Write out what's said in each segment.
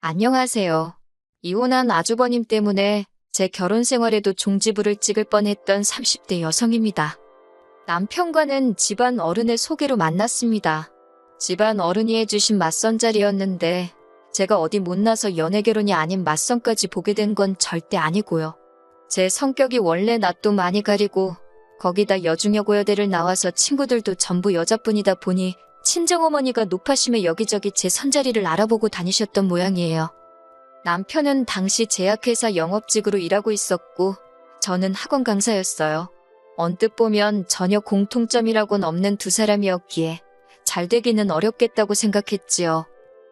안녕하세요. 이혼한 아주버님 때문에 제 결혼 생활에도 종지부를 찍을 뻔했던 30대 여성입니다. 남편과는 집안 어른의 소개로 만났습니다. 집안 어른이 해주신 맞선 자리였는데 제가 어디 못나서 연애 결혼이 아닌 맞선까지 보게 된 건 절대 아니고요. 제 성격이 원래 낯도 많이 가리고 거기다 여중여고여대를 나와서 친구들도 전부 여자뿐이다 보니 친정어머니가 노파심에 여기저기 제 선자리를 알아보고 다니셨던 모양이에요. 남편은 당시 제약회사 영업직으로 일하고 있었고 저는 학원 강사였어요. 언뜻 보면 전혀 공통점이라고는 없는 두 사람이었기에 잘 되기는 어렵겠다고 생각했지요.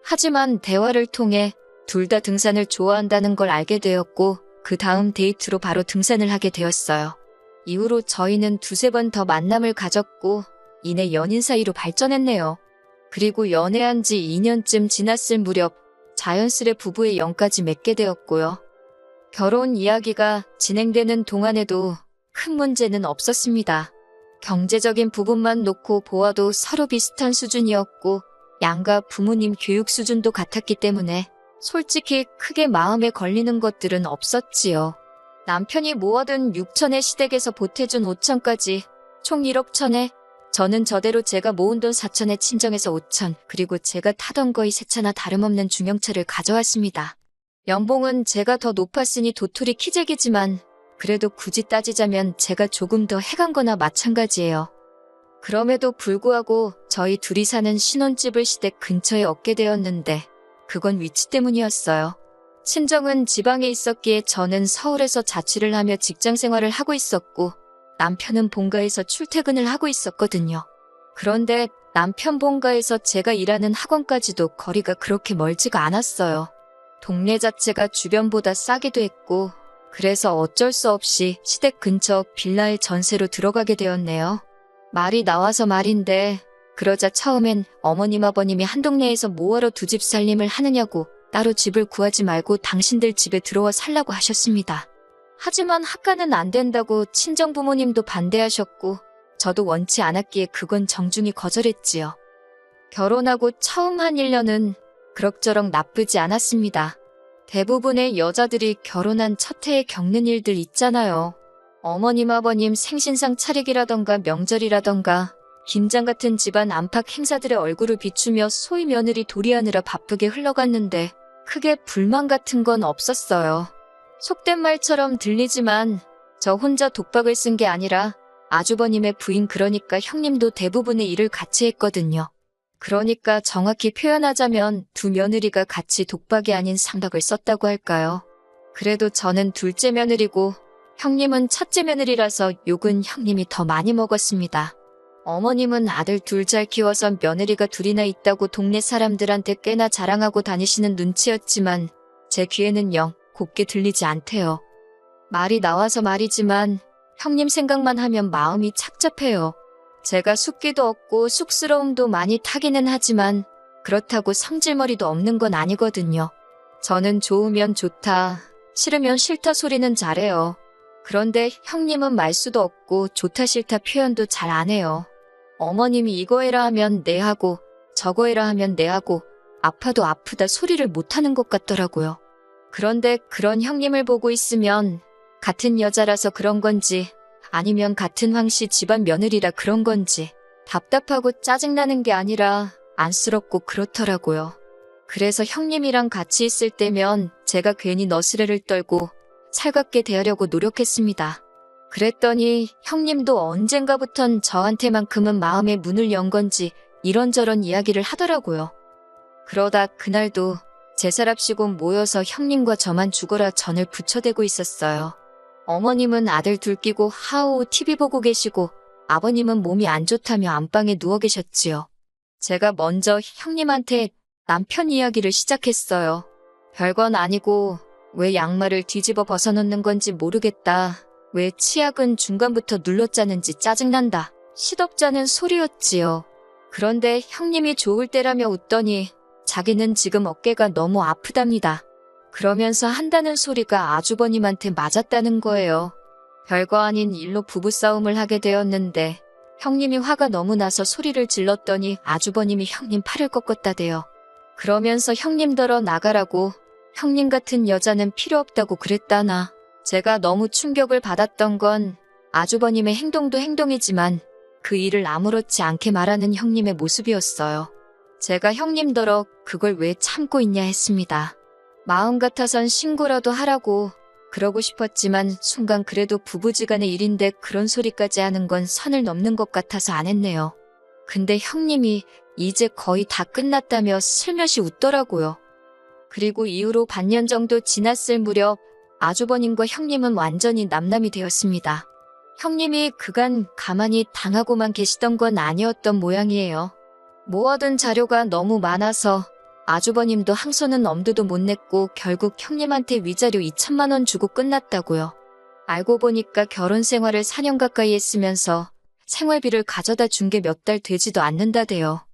하지만 대화를 통해 둘 다 등산을 좋아한다는 걸 알게 되었고 그 다음 데이트로 바로 등산을 하게 되었어요. 이후로 저희는 두세 번 더 만남을 가졌고 이내 연인 사이로 발전했네요. 그리고 연애한 지 2년쯤 지났을 무렵 자연스레 부부의 영까지 맺게 되었고요. 결혼 이야기가 진행되는 동안에도 큰 문제는 없었습니다. 경제적인 부분만 놓고 보아도 서로 비슷한 수준이었고 양가 부모님 교육 수준도 같았기 때문에 솔직히 크게 마음에 걸리는 것들은 없었지요. 남편이 모아둔 6천의 시댁에서 보태준 5천까지 총 1억 천에 저는 저대로 제가 모은 돈 4천에 친정에서 5천 그리고 제가 타던 거의 새 차나 다름없는 중형차를 가져왔습니다. 연봉은 제가 더 높았으니 도토리 키재기지만 그래도 굳이 따지자면 제가 조금 더 해간 거나 마찬가지예요. 그럼에도 불구하고 저희 둘이 사는 신혼집을 시댁 근처에 얻게 되었는데 그건 위치 때문이었어요. 친정은 지방에 있었기에 저는 서울에서 자취를 하며 직장 생활을 하고 있었고 남편은 본가에서 출퇴근을 하고 있었거든요. 그런데 남편 본가에서 제가 일하는 학원까지도 거리가 그렇게 멀지가 않았어요. 동네 자체가 주변보다 싸기도 했고 그래서 어쩔 수 없이 시댁 근처 빌라에 전세로 들어가게 되었네요. 말이 나와서 말인데 그러자 처음엔 어머님 아버님이 한 동네에서 뭐하러 두 집 살림을 하느냐고 따로 집을 구하지 말고 당신들 집에 들어와 살라고 하셨습니다. 하지만 학가는 안 된다고 친정 부모님도 반대하셨고 저도 원치 않았기에 그건 정중히 거절했지요. 결혼하고 처음 한 1년은 그럭저럭 나쁘지 않았습니다. 대부분의 여자들이 결혼한 첫 해에 겪는 일들 있잖아요. 어머님 아버님 생신상 차리기라던가 명절이라던가 김장 같은 집안 안팎 행사들의 얼굴을 비추며 소위 며느리 도리하느라 바쁘게 흘러갔는데 크게 불만 같은 건 없었어요. 속된 말처럼 들리지만 저 혼자 독박을 쓴 게 아니라 아주버님의 부인 그러니까 형님도 대부분의 일을 같이 했거든요. 그러니까 정확히 표현하자면 두 며느리가 같이 독박이 아닌 상박을 썼다고 할까요? 그래도 저는 둘째 며느리고 형님은 첫째 며느리라서 욕은 형님이 더 많이 먹었습니다. 어머님은 아들 둘 잘 키워서 며느리가 둘이나 있다고 동네 사람들한테 꽤나 자랑하고 다니시는 눈치였지만 제 귀에는 영 곱게 들리지 않대요. 말이 나와서 말이지만 형님 생각만 하면 마음이 착잡해요. 제가 숫기도 없고 쑥스러움도 많이 타기는 하지만 그렇다고 성질머리도 없는 건 아니거든요. 저는 좋으면 좋다, 싫으면 싫다 소리는 잘해요. 그런데 형님은 말수도 없고 좋다 싫다 표현도 잘 안 해요. 어머님이 이거 해라 하면 네 하고 저거 해라 하면 네 하고 아파도 아프다 소리를 못하는 것 같더라고요. 그런데 그런 형님을 보고 있으면 같은 여자라서 그런 건지 아니면 같은 황씨 집안 며느리라 그런 건지 답답하고 짜증나는 게 아니라 안쓰럽고 그렇더라고요. 그래서 형님이랑 같이 있을 때면 제가 괜히 너스레를 떨고 살갑게 대하려고 노력했습니다. 그랬더니 형님도 언젠가부턴 저한테만큼은 마음의 문을 연 건지 이런저런 이야기를 하더라고요. 그러다 그날도 제사랍시고 모여서 형님과 저만 죽어라 전을 부쳐대고 있었어요. 어머님은 아들 둘 끼고 하오 TV 보고 계시고 아버님은 몸이 안 좋다며 안방에 누워 계셨지요. 제가 먼저 형님한테 남편 이야기를 시작했어요. 별건 아니고 왜 양말을 뒤집어 벗어놓는 건지 모르겠다. 왜 치약은 중간부터 눌러짜는지 짜증난다. 시덥잖은 소리였지요. 그런데 형님이 좋을 때라며 웃더니 자기는 지금 어깨가 너무 아프답니다. 그러면서 한다는 소리가 아주버님한테 맞았다는 거예요. 별거 아닌 일로 부부싸움을 하게 되었는데 형님이 화가 너무 나서 소리를 질렀더니 아주버님이 형님 팔을 꺾었다대요. 그러면서 형님더러 나가라고, 형님 같은 여자는 필요 없다고 그랬다나. 제가 너무 충격을 받았던 건 아주버님의 행동도 행동이지만 그 일을 아무렇지 않게 말하는 형님의 모습이었어요. 제가 형님더러 그걸 왜 참고 있냐 했습니다. 마음 같아선 신고라도 하라고 그러고 싶었지만 순간 그래도 부부지간의 일인데 그런 소리까지 하는 건 선을 넘는 것 같아서 안 했네요. 근데 형님이 이제 거의 다 끝났다며 슬며시 웃더라고요. 그리고 이후로 반년 정도 지났을 무렵 아주버님과 형님은 완전히 남남이 되었습니다. 형님이 그간 가만히 당하고만 계시던 건 아니었던 모양이에요. 모아둔 자료가 너무 많아서 아주버님도 항소는 엄두도 못 냈고 결국 형님한테 위자료 2천만 원 주고 끝났다고요. 알고 보니까 결혼 생활을 4년 가까이 했으면서 생활비를 가져다 준 게 몇 달 되지도 않는다대요.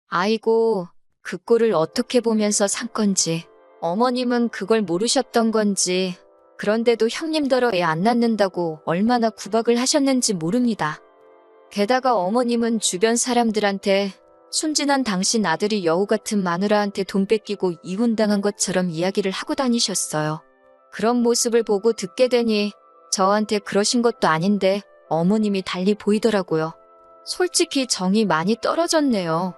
아이고, 그 꼴을 어떻게 보면서 산 건지, 어머님은 그걸 모르셨던 건지, 그런데도 형님더러 애 안 낳는다고 얼마나 구박을 하셨는지 모릅니다. 게다가 어머님은 주변 사람들한테 순진한 당신 아들이 여우 같은 마누라한테 돈 뺏기고 이혼당한 것처럼 이야기를 하고 다니셨어요. 그런 모습을 보고 듣게 되니 저한테 그러신 것도 아닌데 어머님이 달리 보이더라고요. 솔직히 정이 많이 떨어졌네요.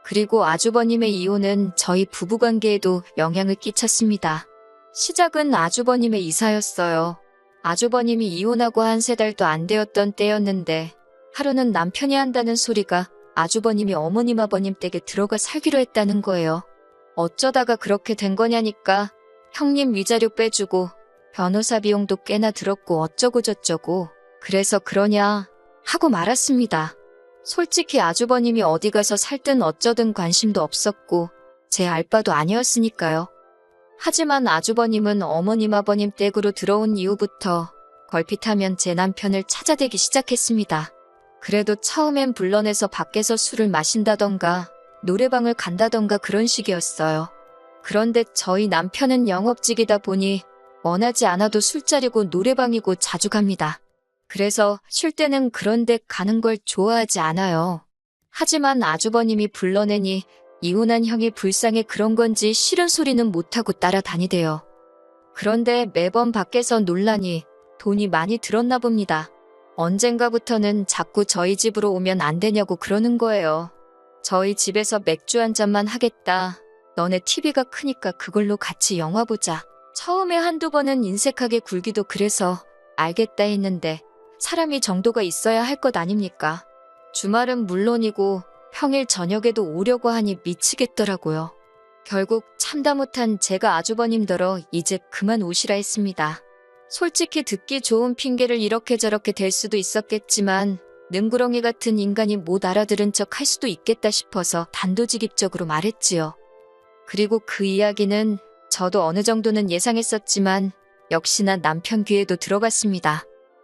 그리고 아주버님의 이혼은 저희 부부관계에도 영향을 끼쳤습니다. 시작은 아주버님의 이사였어요. 아주버님이 이혼하고 한 3달도 안 되었던 때였는데 하루는 남편이 한다는 소리가 아주버님이 어머님 아버님 댁에 들어가 살기로 했다는 거예요. 어쩌다가 그렇게 된 거냐니까 형님 위자료 빼주고 변호사 비용도 꽤나 들었고 어쩌고 저쩌고 그래서 그러냐 하고 말았습니다. 솔직히 아주버님이 어디 가서 살든 어쩌든 관심도 없었고 제 알바도 아니었으니까요. 하지만 아주버님은 어머님 아버님 댁으로 들어온 이후부터 걸핏하면 제 남편을 찾아대기 시작했습니다. 그래도 처음엔 불러내서 밖에서 술을 마신다던가 노래방을 간다던가 그런 식이었어요. 그런데 저희 남편은 영업직이다 보니 원하지 않아도 술자리고 노래방이고 자주 갑니다. 그래서 쉴 때는 그런 데 가는 걸 좋아하지 않아요. 하지만 아주버님이 불러내니 이혼한 형이 불쌍해 그런 건지 싫은 소리는 못하고 따라다니대요. 그런데 매번 밖에서 놀라니 돈이 많이 들었나 봅니다. 언젠가부터는 자꾸 저희 집으로 오면 안 되냐고 그러는 거예요. 저희 집에서 맥주 한 잔만 하겠다. 너네 TV가 크니까 그걸로 같이 영화 보자. 처음에 한두 번은 인색하게 굴기도 그래서 알겠다 했는데 사람이 정도가 있어야 할 것 아닙니까? 주말은 물론이고 평일 저녁에도 오려고 하니 미치겠더라고요. 결국 참다 못한 제가 아주버님더러 이제 그만 오시라 했습니다. 솔직히 듣기 좋은 핑계를 이렇게 저렇게 댈 수도 있었겠지만 능구렁이 같은 인간이 못 알아들은 척 할 수도 있겠다 싶어서 단도직입적으로 말했지요. 그리고 그 이야기는 저도 어느 정도는 예상했었지만 역시나 남편 귀에도 들어갔습니다.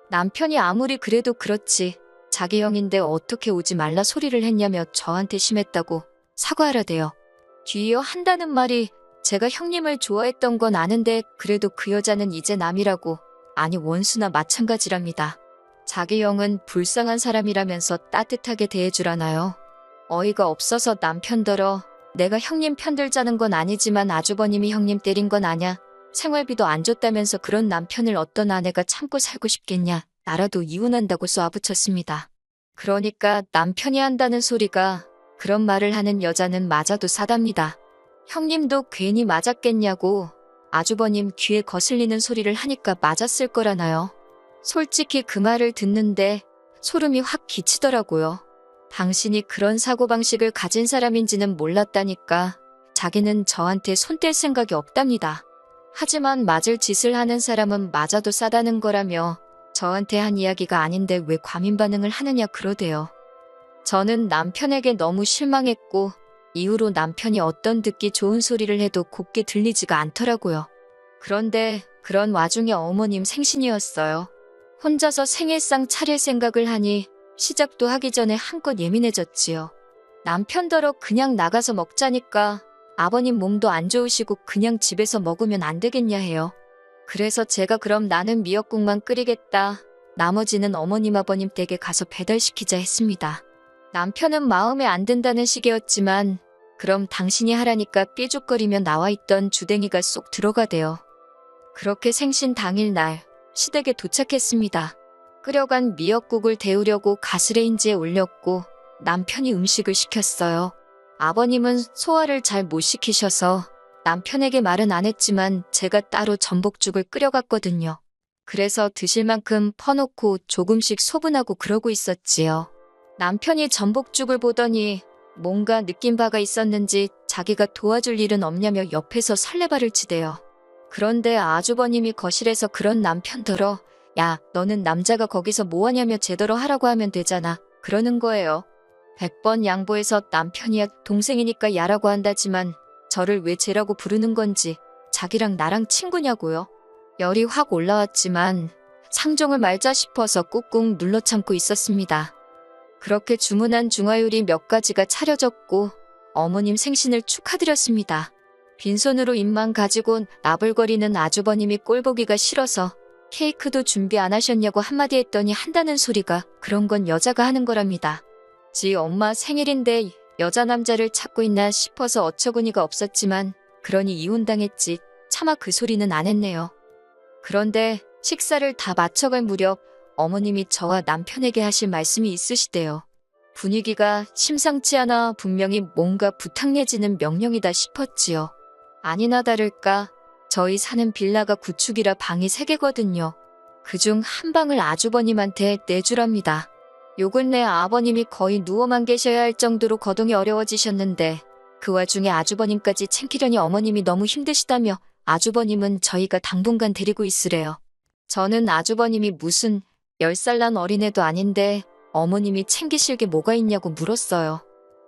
남편이 아무리 그래도 그렇지 자기 형인데 어떻게 오지 말라 소리를 했냐며 저한테 심했다고 사과하라대요. 뒤이어 한다는 말이 제가 형님을 좋아했던 건 아는데 그래도 그 여자는 이제 남이라고, 아니 원수나 마찬가지랍니다. 자기 형은 불쌍한 사람이라면서 따뜻하게 대해주라나요? 어이가 없어서 남편더러 내가 형님 편들자는 건 아니지만 아주버님이 형님 때린 건 아냐. 생활비도 안 줬다면서 그런 남편을 어떤 아내가 참고 살고 싶겠냐. 나라도 이혼한다고 쏘아붙였습니다. 그러니까 남편이 한다는 소리가 그런 말을 하는 여자는 맞아도 사답니다. 형님도 괜히 맞았겠냐고 아주버님 귀에 거슬리는 소리를 하니까 맞았을 거라나요. 솔직히 그 말을 듣는데 소름이 확 끼치더라고요. 당신이 그런 사고방식을 가진 사람인지는 몰랐다니까 자기는 저한테 손 뗄 생각이 없답니다. 하지만 맞을 짓을 하는 사람은 맞아도 싸다는 거라며 저한테 한 이야기가 아닌데 왜 과민 반응을 하느냐 그러대요. 저는 남편에게 너무 실망했고 이후로 남편이 어떤 듣기 좋은 소리를 해도 곱게 들리지가 않더라고요. 그런데 그런 와중에 어머님 생신이었어요. 혼자서 생일상 차릴 생각을 하니 시작도 하기 전에 한껏 예민해졌지요. 남편더러 그냥 나가서 먹자니까 아버님 몸도 안 좋으시고 그냥 집에서 먹으면 안 되겠냐 해요. 그래서 제가 그럼 나는 미역국만 끓이겠다. 나머지는 어머님 아버님 댁에 가서 배달시키자 했습니다. 남편은 마음에 안 든다는 식이었지만 그럼 당신이 하라니까 삐죽거리며 나와있던 주댕이가 쏙 들어가대요. 그렇게 생신 당일날 시댁에 도착했습니다. 끓여간 미역국을 데우려고 가스레인지에 올렸고 남편이 음식을 시켰어요. 아버님은 소화를 잘 못 시키셔서 남편에게 말은 안 했지만 제가 따로 전복죽을 끓여갔거든요. 그래서 드실 만큼 퍼놓고 조금씩 소분하고 그러고 있었지요. 남편이 전복죽을 보더니 뭔가 느낀 바가 있었는지 자기가 도와줄 일은 없냐며 옆에서 설레발을 치대요. 그런데 아주버님이 거실에서 그런 남편더러 야, 너는 남자가 거기서 뭐하냐며 제대로 하라고 하면 되잖아. 그러는 거예요. 100번 양보해서 남편이야 동생이니까 야라고 한다지만 저를 왜 쟤라고 부르는 건지 자기랑 나랑 친구냐고요. 열이 확 올라왔지만 상종을 말자 싶어서 꾹꾹 눌러 참고 있었습니다. 그렇게 주문한 중화요리 몇 가지가 차려졌고 어머님 생신을 축하드렸습니다. 빈손으로 입만 가지고 나불거리는 아주버님이 꼴보기가 싫어서 케이크도 준비 안 하셨냐고 한마디 했더니 한다는 소리가 그런 건 여자가 하는 거랍니다. 지 엄마 생일인데 여자 남자를 찾고 있나 싶어서 어처구니가 없었지만 그러니 이혼당했지 차마 그 소리는 안 했네요. 그런데 식사를 다 마쳐갈 무렵 어머님이 저와 남편에게 하실 말씀이 있으시대요. 분위기가 심상치 않아 분명히 뭔가 부탁 내지는 명령이다 싶었지요. 아니나 다를까 저희 사는 빌라가 구축이라 방이 3개거든요. 그중 한 방을 아주버님한테 내주랍니다. 요 근래 아버님이 거의 누워만 계셔야 할 정도로 거동이 어려워지셨는데 그 와중에 아주버님까지 챙기려니 어머님이 너무 힘드시다며 아주버님은 저희가 당분간 데리고 있으래요. 저는 아주버님이 무슨 10살 난 어린애도 아닌데 어머님이 챙기실 게 뭐가 있냐고 물었어요.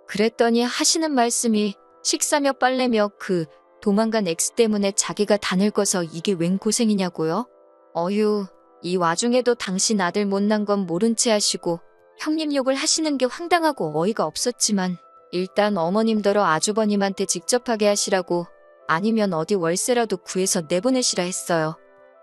그랬더니 하시는 말씀이 식사며 빨래며 그 도망간 X 때문에 자기가 다 늙어서 이게 웬 고생이냐고요? 어휴, 이 와중에도 당신 아들 못난 건 모른 채 하시고 형님 욕을 하시는 게 황당하고 어이가 없었지만 일단 어머님더러 아주버님한테 직접 하게 하시라고 아니면 어디 월세라도 구해서 내보내시라 했어요.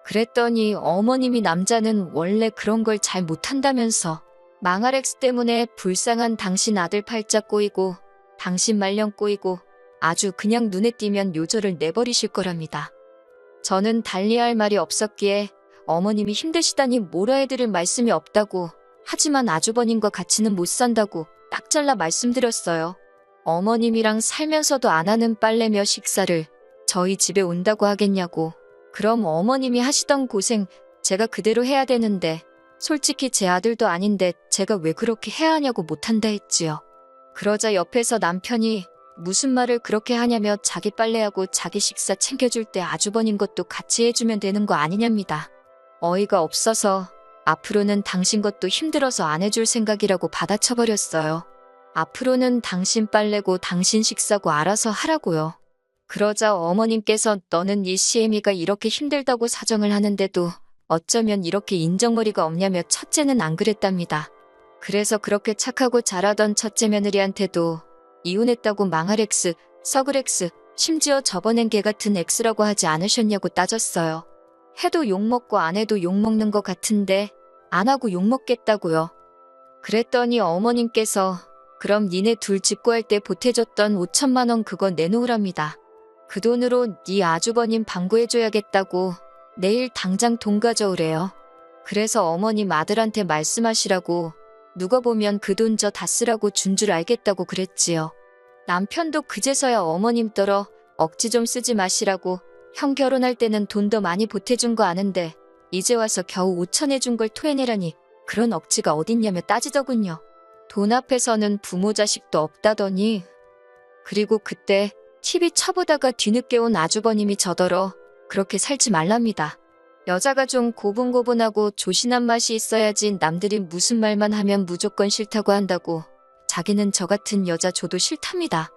그랬더니 어머님이 남자는 원래 그런 걸 잘 못한다면서 망할 X 때문에 불쌍한 당신 아들 팔자 꼬이고 당신 말년 꼬이고 아주 그냥 눈에 띄면 요절을 내버리실 거랍니다. 저는 달리할 말이 없었기에 어머님이 힘드시다니 뭐라 해드릴 말씀이 없다고 하지만 아주버님과 같이는 못 산다고 딱 잘라 말씀드렸어요. 어머님이랑 살면서도 안 하는 빨래며 식사를 저희 집에 온다고 하겠냐고. 그럼 어머님이 하시던 고생 제가 그대로 해야 되는데 솔직히 제 아들도 아닌데 제가 왜 그렇게 해야 하냐고 못한다 했지요. 그러자 옆에서 남편이 무슨 말을 그렇게 하냐며 자기 빨래하고 자기 식사 챙겨줄 때 아주버님 것도 같이 해주면 되는 거 아니냐입니다. 어이가 없어서 앞으로는 당신 것도 힘들어서 안 해줄 생각이라고 받아쳐버렸어요. 앞으로는 당신 빨래고 당신 식사고 알아서 하라고요. 그러자 어머님께서 너는 이 시애미가 이렇게 힘들다고 사정을 하는데도 어쩌면 이렇게 인정머리가 없냐며 첫째는 안 그랬답니다. 그래서 그렇게 착하고 잘하던 첫째 며느리한테도 이혼했다고 망할 X, 썩을 X, 심지어 저번엔 개 같은 X라고 하지 않으셨냐고 따졌어요. 해도 욕먹고 안 해도 욕먹는 것 같은데 안 하고 욕먹겠다고요. 그랬더니 어머님께서 그럼 니네 둘 집구할 때 보태줬던 5천만 원 그거 내놓으랍니다. 그 돈으로 네 아주버님 방구해줘야겠다고 내일 당장 돈 가져오래요. 그래서 어머님 아들한테 말씀하시라고 누가 보면 그 돈 저 다 쓰라고 준 줄 알겠다고 그랬지요. 남편도 그제서야 어머님더러 억지 좀 쓰지 마시라고 형 결혼할 때는 돈 더 많이 보태준 거 아는데 이제 와서 겨우 5천 해준 걸 토해내라니 그런 억지가 어딨냐며 따지더군요. 돈 앞에서는 부모 자식도 없다더니. 그리고 그때 TV 쳐보다가 뒤늦게 온 아주버님이 저더러 그렇게 살지 말랍니다. 여자가 좀 고분고분하고 조신한 맛이 있어야지 남들이 무슨 말만 하면 무조건 싫다고 한다고. 자기는 저 같은 여자 줘도 싫답니다.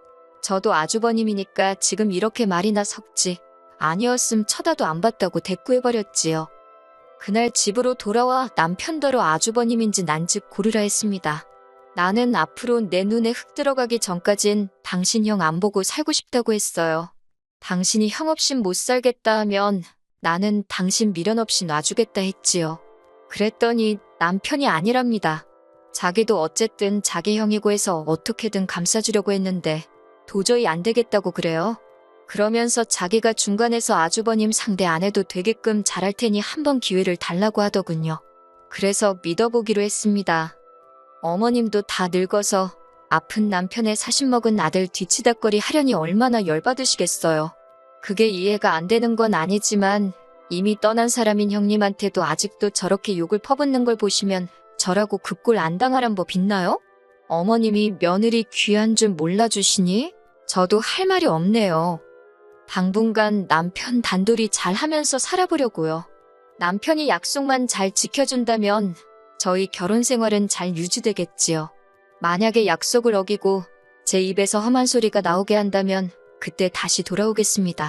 저도 아주버님이니까 지금 이렇게 말이나 섞지. 아니었음 쳐다도 안 봤다고 대꾸해버렸지요. 그날 집으로 돌아와 남편더러 아주버님인지 난즉 고르라 했습니다. 나는 앞으로 내 눈에 흙 들어가기 전까진 당신 형 안 보고 살고 싶다고 했어요. 당신이 형 없인 못 살겠다 하면 나는 당신 미련 없이 놔주겠다 했지요. 그랬더니 남편이 아니랍니다. 자기도 어쨌든 자기 형이고 해서 어떻게든 감싸주려고 했는데 도저히 안 되겠다고 그래요. 그러면서 자기가 중간에서 아주버님 상대 안 해도 되게끔 잘할 테니 한번 기회를 달라고 하더군요. 그래서 믿어보기로 했습니다. 어머님도 다 늙어서 아픈 남편의 40먹은 아들 뒤치다꺼리 하려니 얼마나 열받으시겠어요. 그게 이해가 안 되는 건 아니지만 이미 떠난 사람인 형님한테도 아직도 저렇게 욕을 퍼붓는 걸 보시면 저라고 그 꼴 안 당하란 법 있나요? 어머님이 며느리 귀한 줄 몰라주시니 저도 할 말이 없네요. 당분간 남편 단돌이 잘 하면서 살아보려고요. 남편이 약속만 잘 지켜준다면 저희 결혼 생활은 잘 유지되겠지요. 만약에 약속을 어기고 제 입에서 험한 소리가 나오게 한다면 그때 다시 돌아오겠습니다.